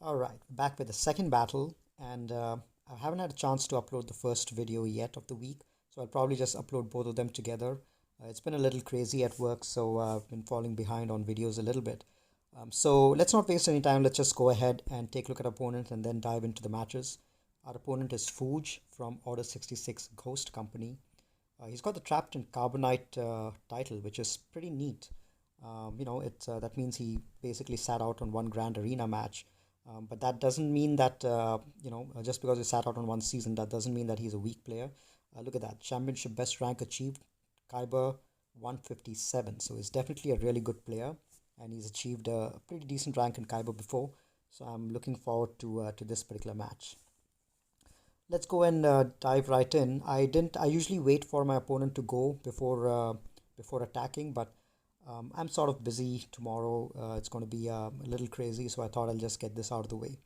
All right, back with the second battle, and I haven't had a chance to upload the first video yet of the week, so I'll probably just upload both of them together. It's been a little crazy at work, so I've been falling behind on videos a little bit. So let's not waste any time. Let's just go ahead and take a look at opponent and then dive into the matches. Our opponent is Fuge from Order 66 Ghost Company. He's got the Trapped in Carbonite title, which is pretty neat. That means he basically sat out on one Grand Arena match. But that doesn't mean that, just because he sat out on one season, that doesn't mean that he's a weak player. Look at that. Championship best rank achieved, Kyber 157. So he's definitely a really good player. And he's achieved a pretty decent rank in Kyber before. So I'm looking forward to this particular match. Let's go and dive right in. I usually wait for my opponent to go before attacking, but I'm sort of busy tomorrow. It's going to be a little crazy, so I thought I'll just get this out of the way.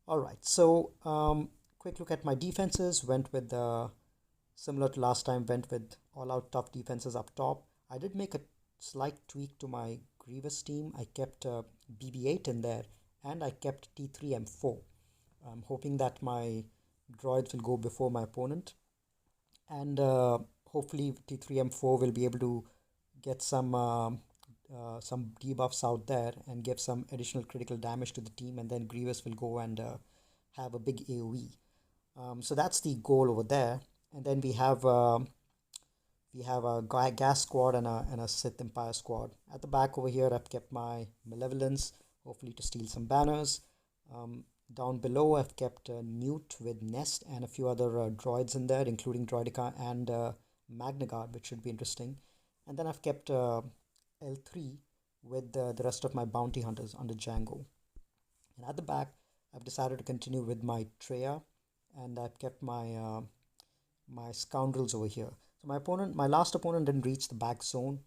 All right, so quick look at my defenses. Went with similar to last time. Went with all-out tough defenses up top. I did make a slight tweak to my Grievous team. I kept BB-8 in there, and I kept T3M4. I'm hoping that my droids will go before my opponent, and hopefully T3M4 will be able to get some debuffs out there and give some additional critical damage to the team, and then Grievous will go and have a big AoE. So that's the goal over there. And then we have a gas squad and a Sith Empire squad. At the back over here, I've kept my Malevolence, hopefully to steal some banners. Down below, I've kept Newt with Nest and a few other droids in there, including Droidica and Magnagard, which should be interesting. And then I've kept L3 with the rest of my bounty hunters under Django. And at the back, I've decided to continue with my Treya, and I've kept my my scoundrels over here. So my last opponent didn't reach the back zone,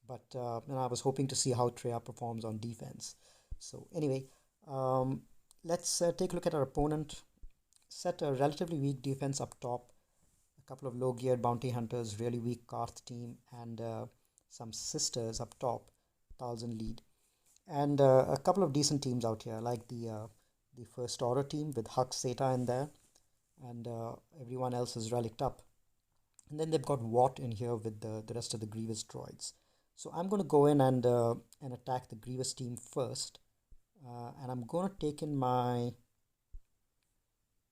but I was hoping to see how Treya performs on defense. So anyway, let's take a look at our opponent. Set a relatively weak defense up top. A couple of low-geared bounty hunters, really weak Karth team, and some sisters up top, Talzin lead. And a couple of decent teams out here, like the First Order team with Hux Zeta in there, and everyone else is relicked up. And then they've got Watt in here with the rest of the Grievous droids. So I'm going to go in and attack the Grievous team first. And I'm going to take in my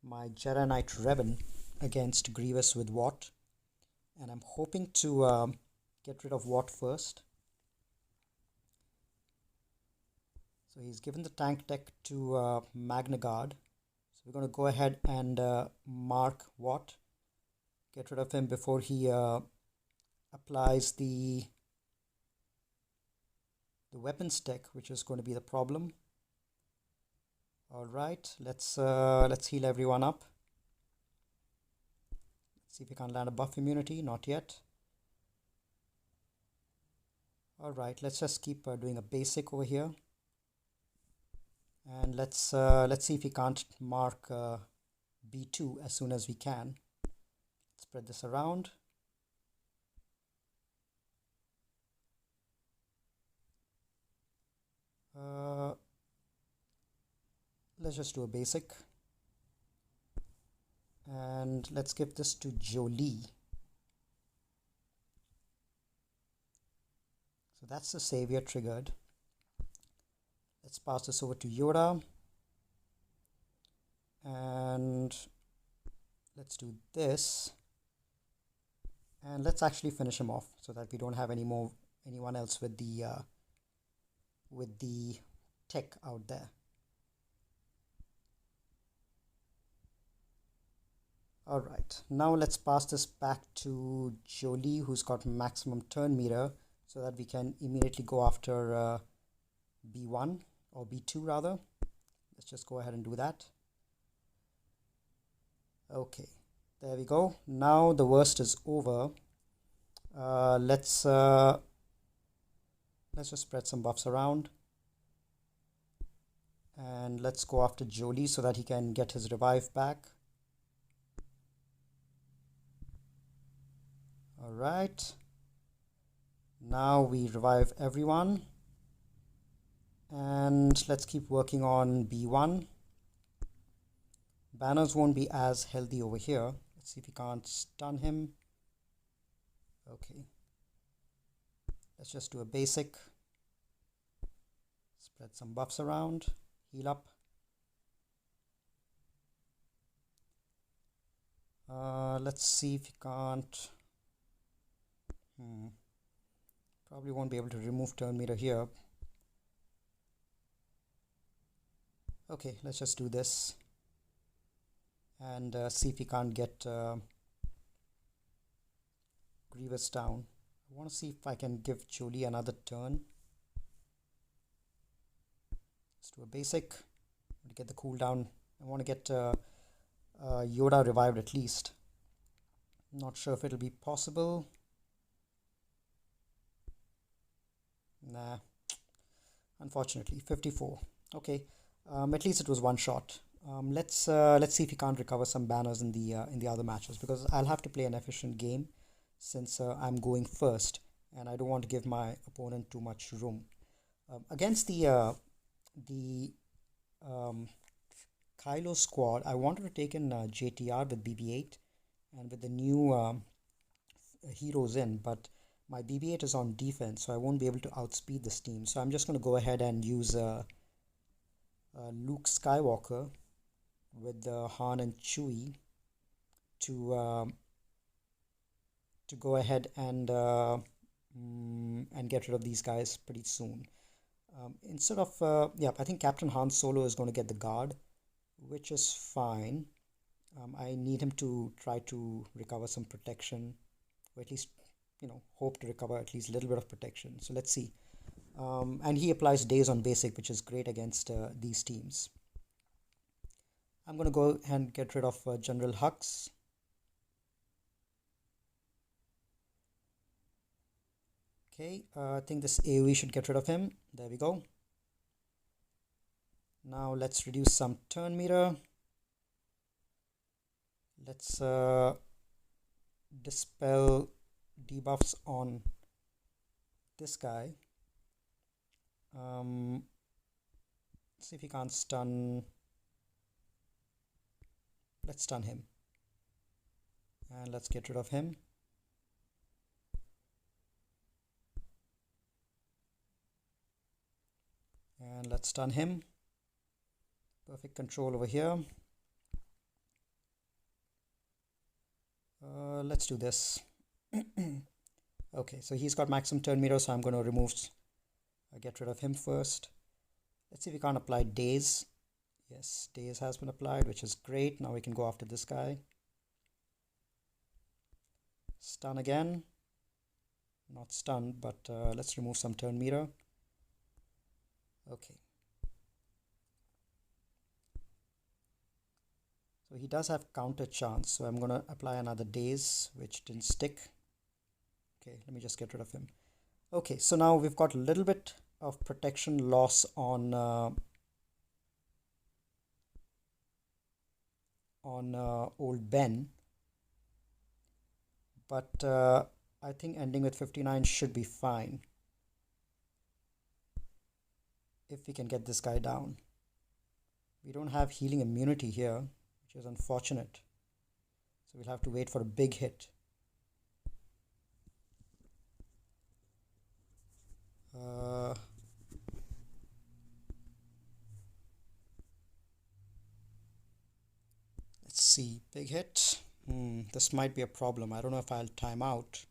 Jedi Knight Revan against Grievous with Watt. And I'm hoping to get rid of Watt first. So he's given the tank tech to Magnagard. So we're going to go ahead and mark Watt. Get rid of him before he applies the weapons tech, which is going to be the problem. All right, let's heal everyone up. Let's see if we can land a buff immunity. Not yet. All right, let's just keep doing a basic over here, and let's see if we can't mark B2 as soon as we can. Spread this around. Let's just do a basic. And let's give this to Jolie. So that's the savior triggered. Let's pass this over to Yoda. And let's do this. And let's actually finish him off so that we don't have anyone else with the tech out there. All right, now let's pass this back to Jolie, who's got maximum turn meter, so that we can immediately go after B1 or B2 rather. Let's just go ahead and do that. Okay, there we go. Now the worst is over. Let's just spread some buffs around. And let's go after Jolie so that he can get his revive back. All right. Now we revive everyone. And let's keep working on B1. Banners won't be as healthy over here. Let's see if we can't stun him. Okay. Let's just do a basic. Spread some buffs around. Heal up. Let's see if we can't. Probably won't be able to remove turn meter here. Okay, let's just do this. And see if we can't get Grievous down. I want to see if I can give Jolie another turn. Let's do a basic to get the cooldown. I want to get Yoda revived at least. Not sure if it'll be possible. Nah, unfortunately 54. Okay, at least it was one shot. Let's see if we can't recover some banners in the other matches, because I'll have to play an efficient game since I'm going first and I don't want to give my opponent too much room. Against the Kylo squad, I wanted to take in JTR with BB-8 and with the new heroes in, but my BB-8 is on defense, so I won't be able to outspeed this team. So I'm just going to go ahead and use Luke Skywalker with Han and Chewie to go ahead and get rid of these guys pretty soon. Instead of yeah, I think Captain Han Solo is going to get the guard, which is fine. I need him to try to recover some protection, or at least, you know, hope to recover at least a little bit of protection. So let's see. And he applies days on basic, which is great against these teams. I'm going to go and get rid of General Hux. Okay, I think this AoE should get rid of him. There we go. Now let's reduce some turn meter. Let's dispel debuffs on this guy. See if he can't stun. Let's stun him. And let's get rid of him. And let's stun him. Perfect control over here. Let's do this. Okay, so he's got maximum turn meter, so I'm going to remove, get rid of him first. Let's see if we can't apply days. Yes, days has been applied, which is great. Now we can go after this guy. Stun again. Not stunned, but let's remove some turn meter. Okay. So he does have counter chance, so I'm going to apply another days, which didn't stick. Okay, let me just get rid of him. Okay, so now we've got a little bit of protection loss on old Ben, but I think ending with 59 should be fine if we can get this guy down. We don't have healing immunity here, which is unfortunate, so we'll have to wait for a big hit. Let's see, big hit. This might be a problem. I don't know if I'll time out.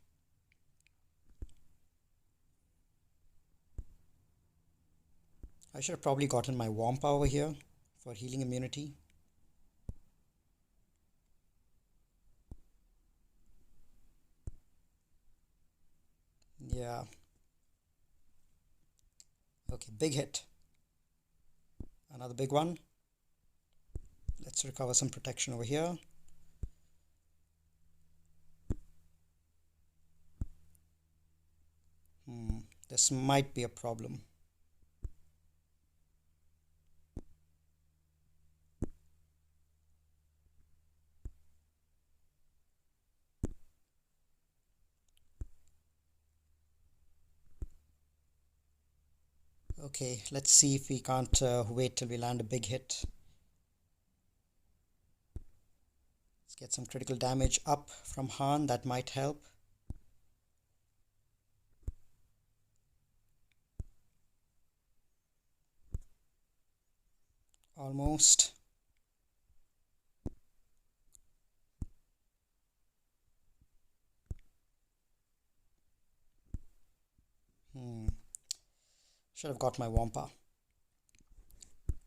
I should have probably gotten my Wampa over here for healing immunity. Yeah. Okay, big hit. Another big one. Let's recover some protection over here. This might be a problem. Okay, let's see if we can't wait till we land a big hit. Let's get some critical damage up from Han. That might help. Almost. Should have got my Wampa.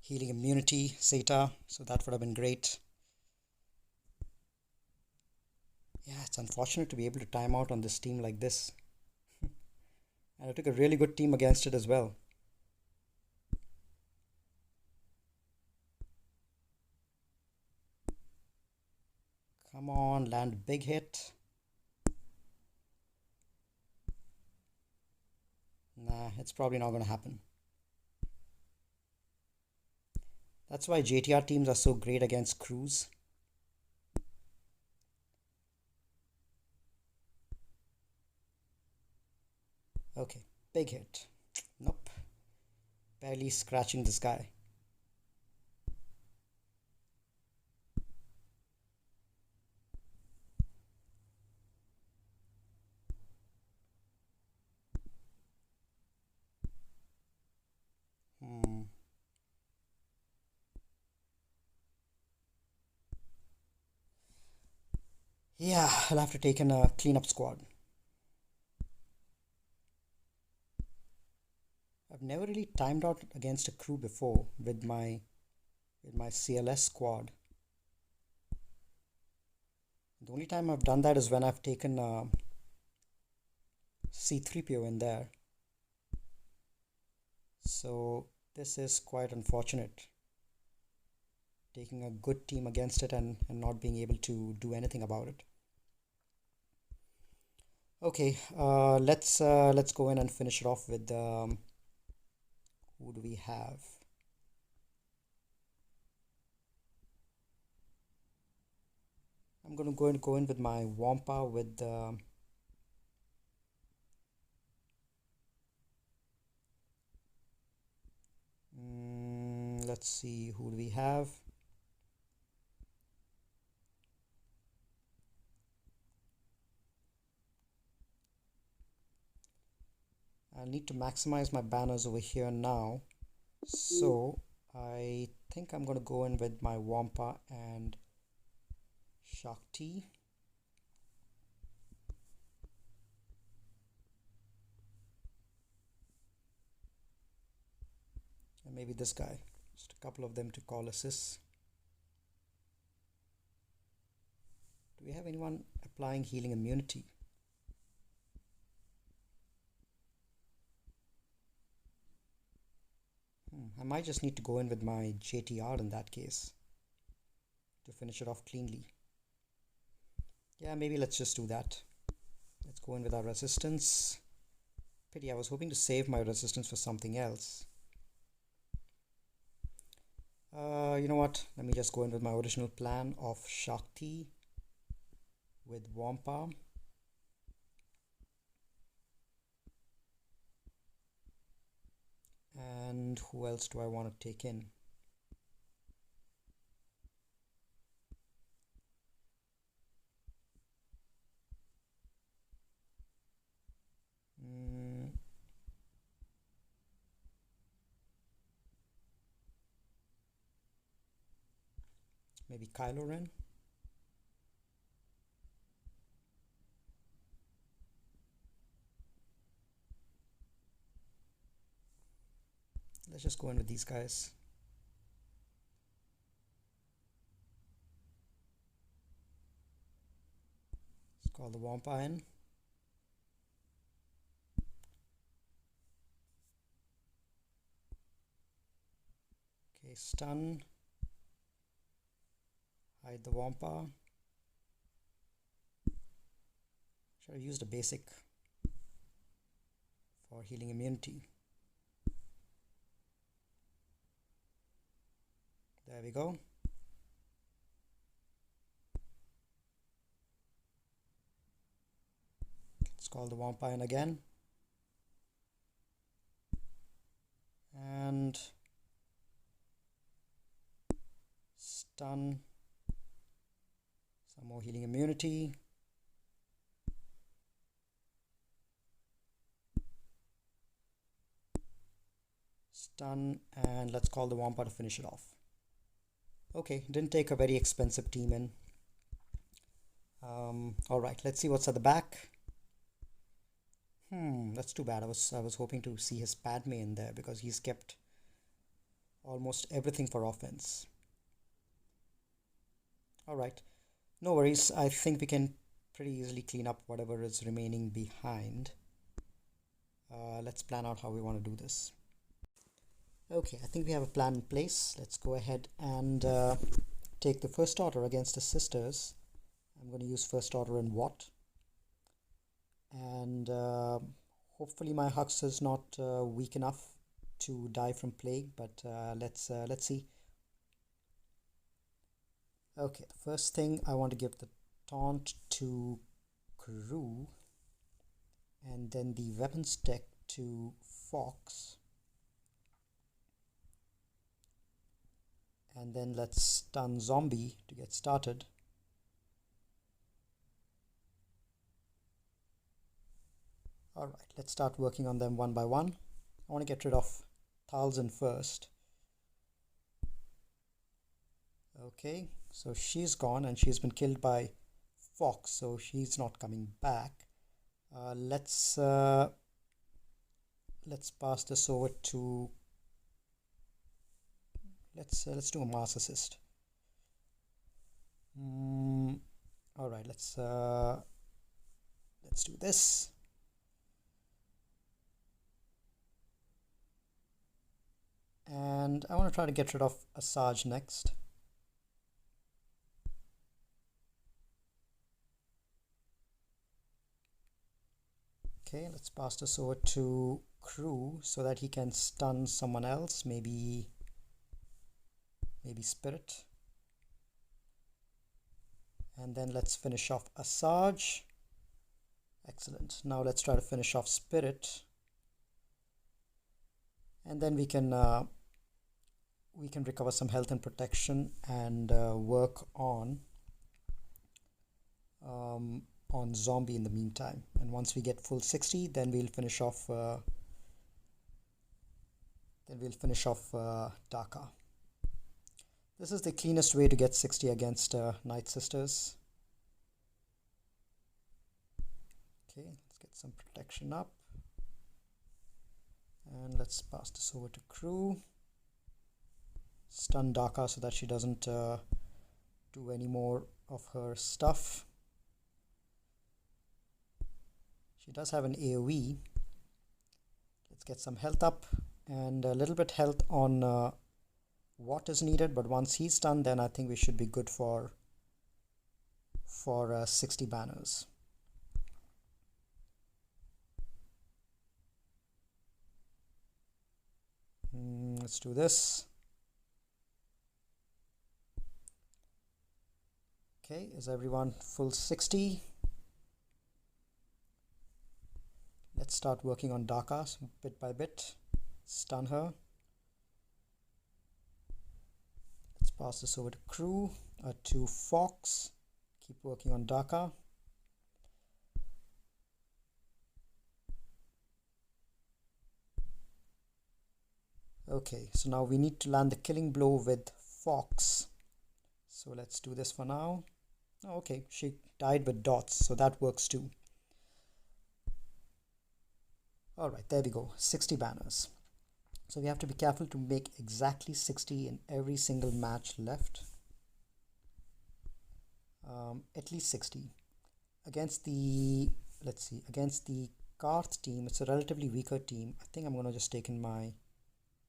Healing immunity, Zeta, so that would have been great. Yeah, it's unfortunate to be able to time out on this team like this. And I took a really good team against it as well. Come on, land big hit. Nah, it's probably not going to happen. That's why JTR teams are so great against crews. Okay, big hit. Nope. Barely scratching this guy. Yeah, I'll have to take in a cleanup squad. I've never really timed out against a crew before with my CLS squad. The only time I've done that is when I've taken C3PO in there. So this is quite unfortunate. Taking a good team against it and not being able to do anything about it. Okay, let's go in and finish it off with who do we have? I'm gonna go in with my Wampa with let's see, who do we have? I need to maximize my banners over here now. So I think I'm gonna go in with my Wampa and Shakti. And maybe this guy. Just a couple of them to call assists. Do we have anyone applying healing immunity? I might just need to go in with my JTR in that case to finish it off cleanly. Yeah, maybe let's just do that. Let's go in with our resistance. Pity, I was hoping to save my resistance for something else. You know what? Let me just go in with my original plan of Shakti with Wampa. And who else do I want to take in? Maybe Kylo Ren? Let's just go in with these guys. Let's call the Wampa in. Okay, stun. Hide the Wampa. Should have used a basic for healing immunity. There we go. Let's call the Wampa in again. and stun, some more healing immunity, stun, and let's call the Wampa to finish it off. Okay, didn't take a very expensive team in. All right, let's see what's at the back. That's too bad. I was hoping to see his Padme in there because he's kept almost everything for offense. All right, no worries. I think we can pretty easily clean up whatever is remaining behind. Let's plan out how we want to do this. Okay, I think we have a plan in place. Let's go ahead and take the first order against the sisters. I'm going to use first order in Watt. And hopefully my Hux is not weak enough to die from plague, but let's see. Okay, the first thing, I want to give the taunt to Crew, and then the weapons tech to Fox, and then let's stun Zombie to get started. Alright, let's start working on them one by one. I want to get rid of Talzin first. Okay, so she's gone and she's been killed by Fox, so she's not coming back. Let's pass this over to let's do a mass assist. All right, let's do this. And I want to try to get rid of Asajj next. Okay, let's pass this over to Crew so that he can stun someone else, maybe Spirit. And then let's finish off Asajj. Excellent. Now let's try to finish off Spirit. And then we can recover some health and protection and work on Zombie in the meantime. And once we get full 60, then we'll finish off Daka. This is the cleanest way to get 60 against Night Sisters. Okay, let's get some protection up. And let's pass this over to Crew. Stun Daka so that she doesn't do any more of her stuff. She does have an AoE. Let's get some health up and a little bit health on Watt is needed, but once he's done, then I think we should be good for 60 banners. Let's do this. Okay, is everyone full 60? Let's start working on Daka bit by bit. Stun her. Let's pass this over to Crew, to Fox. Keep working on Daka. Okay, so now we need to land the killing blow with Fox. So let's do this for now. Oh, okay, she died with dots, so that works too. Alright, there we go, 60 banners. So we have to be careful to make exactly 60 in every single match left. At least 60. Against the, let's see, against the Karth team, it's a relatively weaker team. I think I'm going to just take in my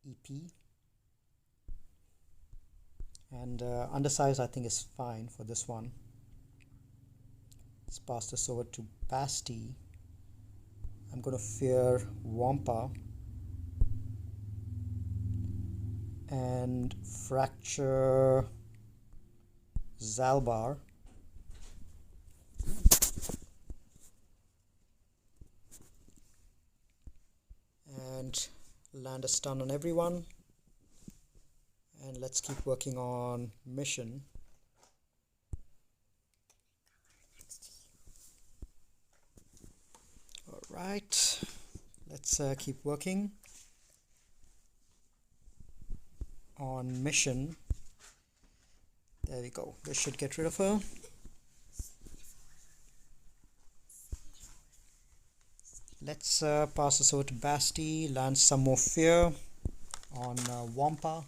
EP. And undersize I think is fine for this one. Let's pass this over to Basti. I'm going to fear Wampa and fracture Zalbar. And land a stun on everyone, and let's keep working on mission. Alright, let's keep working on mission. There we go. This should get rid of her. Let's pass this over to Basti, land some more fear on Wampa.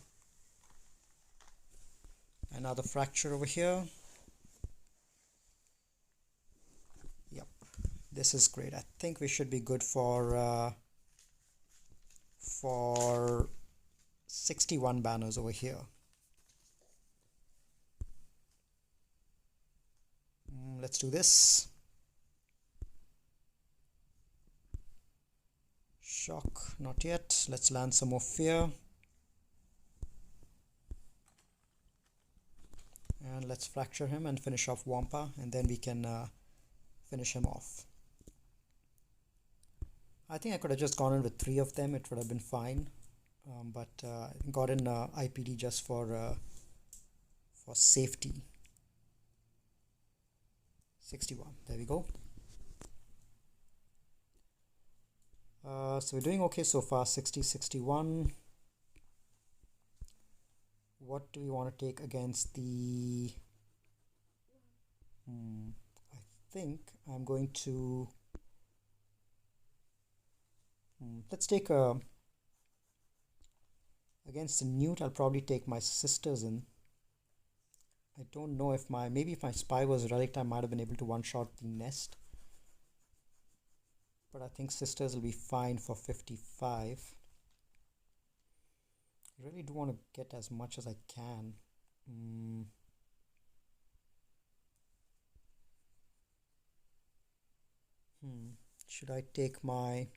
Another fracture over here. Yep, this is great. I think we should be good for 61 banners over here. Let's do this. Shock, not yet. Let's land some more fear. And let's fracture him and finish off Wampa, and then we can finish him off. I think I could have just gone in with 3 of them, it would have been fine. But I got in IPD just for safety. 61, there we go. So we're doing okay so far. 60, 61. What do we want to take against the... I think I'm going to... let's take against the Newt, I'll probably take my sisters in. I don't know if maybe if my spy was relic, I might have been able to one-shot the nest. But I think sisters will be fine for 55. I really do want to get as much as I can. Should I take my...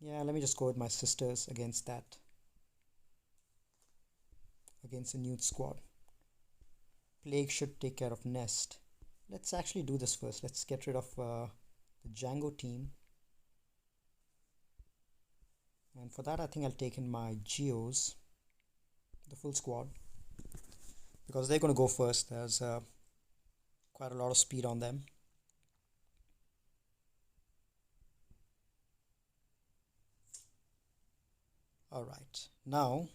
Yeah, let me just go with my sisters against that. Against the Newt squad. Plague should take care of nest. Let's actually do this first. Let's get rid of the Django team. And for that, I think I'll take in my Geos, the full squad, because they're going to go first. There's quite a lot of speed on them. Alright, now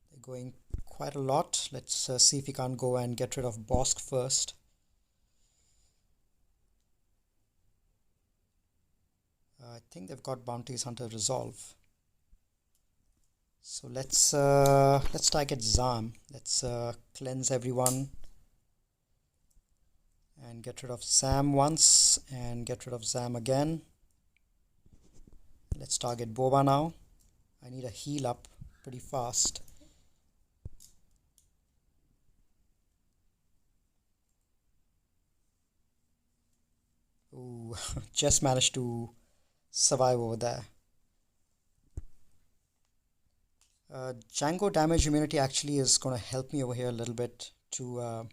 they're going quite a lot. Let's see if we can't go and get rid of Bosk first. I think they've got Bounties Hunter Resolve. So let's target Zam. Let's cleanse everyone and get rid of Sam once and get rid of Zam again. Let's target Boba now. I need a heal up pretty fast. Ooh, just managed to survive over there. Django damage immunity actually is going to help me over here a little bit to...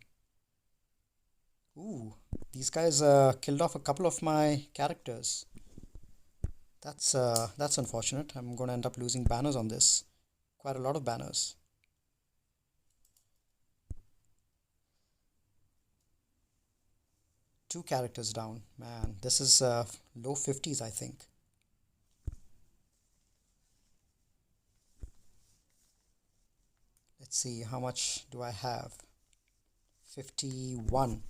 Ooh, these guys killed off a couple of my characters. That's unfortunate. I'm going to end up losing banners on this. Quite a lot of banners. Two characters down. Man, this is low 50s, I think. Let's see, how much do I have? 51.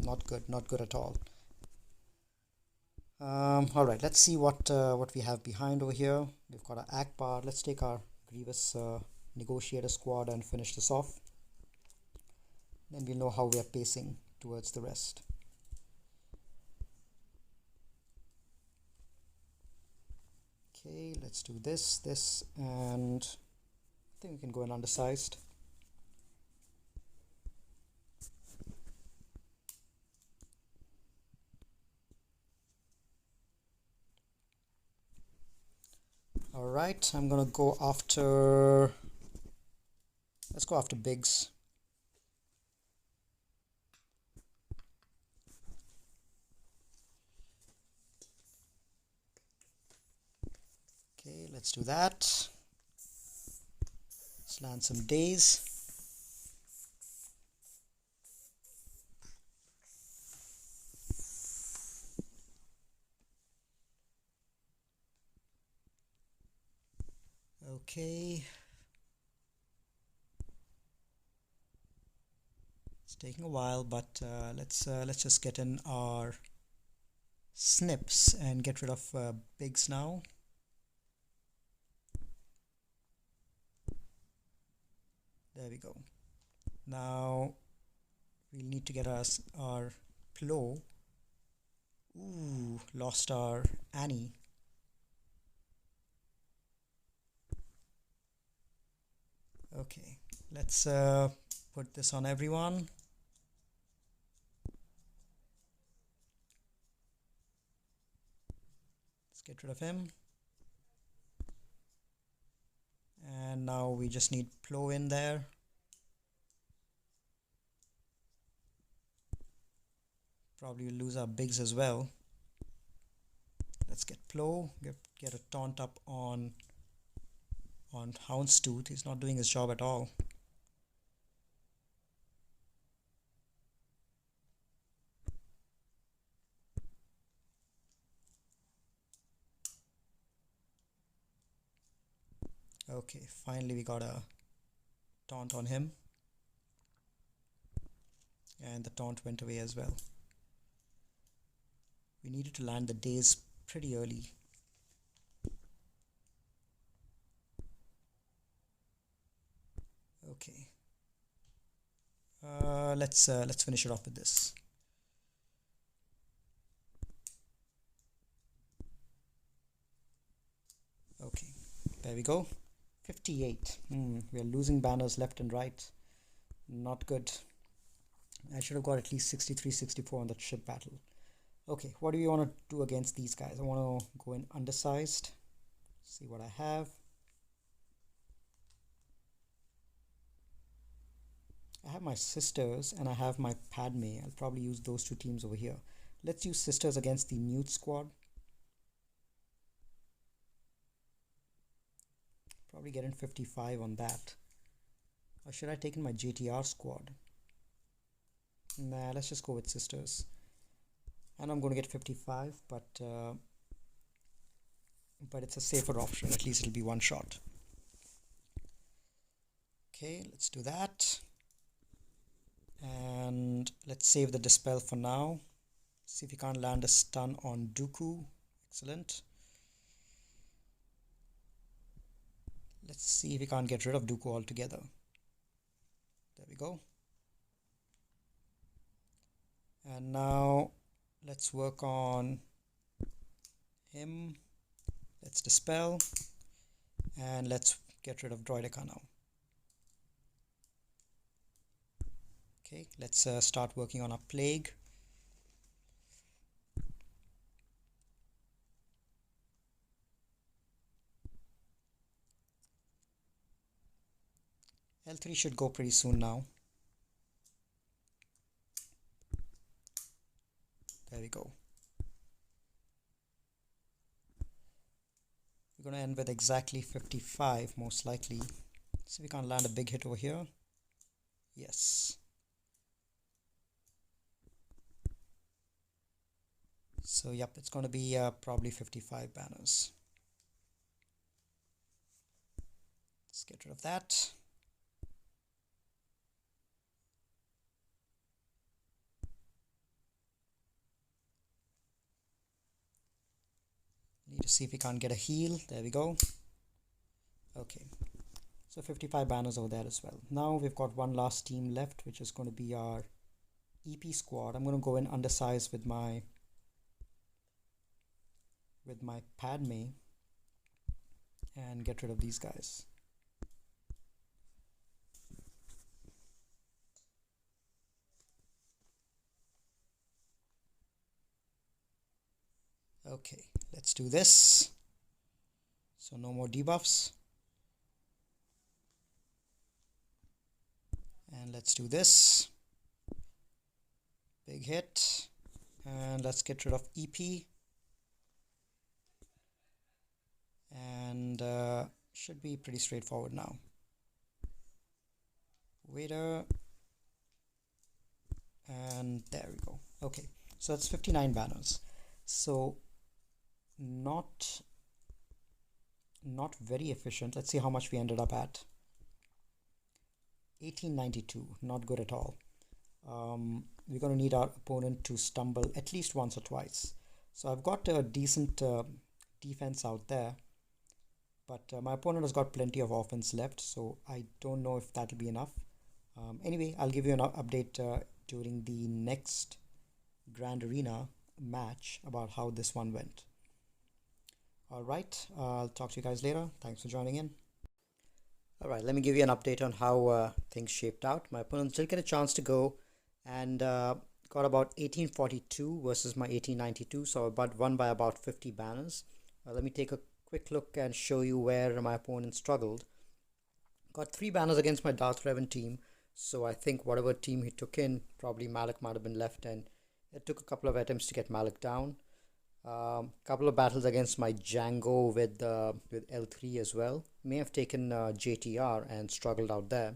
Not good, not good at all. Alright, let's see what we have behind over here. We've got an Akbar. Let's take our Grievous Negotiator squad and finish this off. Then we'll know how we are pacing towards the rest. Okay, let's do this, and I think we can go in undersized. Alright, I'm gonna go after... Let's go after Biggs. let's do that. Let's land some days. Okay. It's taking a while, but let's just get in our snips and get rid of bigs now. There we go. Now we'll need to get us our plow. Ooh, lost our Annie. Okay, let's put this on everyone. Let's get rid of him. And now we just need plow in there. Probably will lose our bigs as well. Let's get plow, get a taunt up on Houndstooth. He's not doing his job at all. Okay, finally we got a taunt on him. And the taunt went away as well. We needed to land the days pretty early. Okay. Let's finish it off with this. Okay, there we go. 58. We are losing banners left and right. Not good. I should have got at least 63, 64 on that ship battle. Okay, what do you want to do against these guys? I want to go in undersized. See what I have. I have my sisters and I have my Padme. I'll probably use those two teams over here. Let's use sisters against the Newt squad. Probably get in 55 on that. Or should I take in my JTR squad? Nah, let's just go with sisters. And I'm going to get 55, but it's a safer option. At least it'll be one shot. Okay, let's do that. And let's save the dispel for now. See if we can't land a stun on Dooku. Excellent. Let's see if we can't get rid of Dooku altogether. There we go. And now let's work on him. Let's dispel. And let's get rid of Droideka now. Okay, let's start working on our plague. L3 should go pretty soon now. There we go. We're going to end with exactly 55 most likely. See if we can't land a big hit over here. Yes. So yep, it's going to be probably 55 banners. Let's get rid of that. Need to see if we can't get a heal. There we go. Okay. So 55 banners over there as well. Now we've got one last team left, which is going to be our EP squad. I'm going to go in undersized with my Padme and get rid of these guys. Okay, let's do this. So no more debuffs. And let's do this. Big hit. And let's get rid of EP. and should be pretty straightforward now. Waiter, and there we go. Okay, so that's 59 banners. So not very efficient. Let's see how much we ended up at. 1892, not good at all. We're going to need our opponent to stumble at least once or twice. So I've got a decent defense out there, but my opponent has got plenty of offense left, so I don't know if that'll be enough. Anyway, I'll give you an update during the next Grand Arena match about how this one went. Alright, I'll talk to you guys later. Thanks for joining in. Alright, let me give you an update on how things shaped out. My opponent did get a chance to go and got about 1842 versus my 1892, so won by about 50 banners. Let me take a quick look and show you where my opponent struggled. Got 3 banners against my Darth Revan team, so I think whatever team he took in, probably Malik might have been left, and it took a couple of attempts to get Malik down. Couple of battles against my Django with L3 as well. May have taken JTR and struggled out there.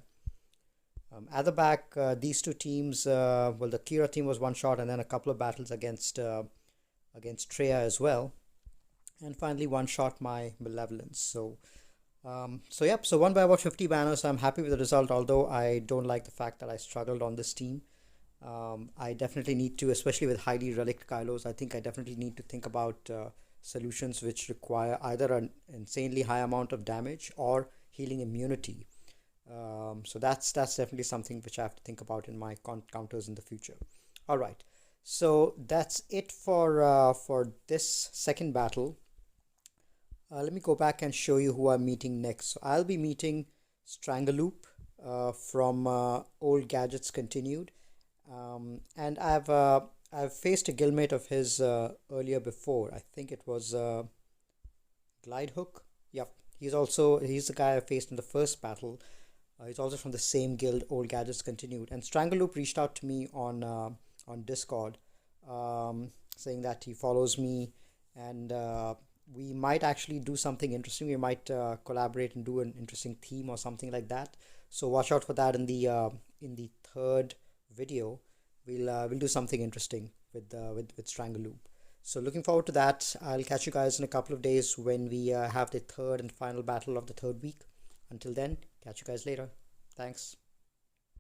At the back, these two teams, well, the Kira team was one shot, and then a couple of battles against Treya as well, and finally one shot my Malevolence. So won by about 50 banners. I'm happy with the result, although I don't like the fact that I struggled on this team. I definitely need to, especially with highly relic Kylos, I think I definitely need to think about solutions which require either an insanely high amount of damage or healing immunity. So that's definitely something which I have to think about in my counters in the future. All right, so that's it for this second battle. Let me go back and show you who I'm meeting next. So I'll be meeting Strangaloop from Old Gadgets Continued. And I've faced a guildmate of his earlier before. I think it was Glide Hook. Yep, he's the guy I faced in the first battle. He's also from the same guild, Old Gadgets Continued. And Strangaloop reached out to me on Discord, saying that he follows me, and we might actually do something interesting. We might collaborate and do an interesting theme or something like that. So watch out for that in the third video. We'll do something interesting with Strangaloop. So looking forward to that. I'll catch you guys in a couple of days when we have the third and final battle of the third week. Until then, catch you guys later. Thanks.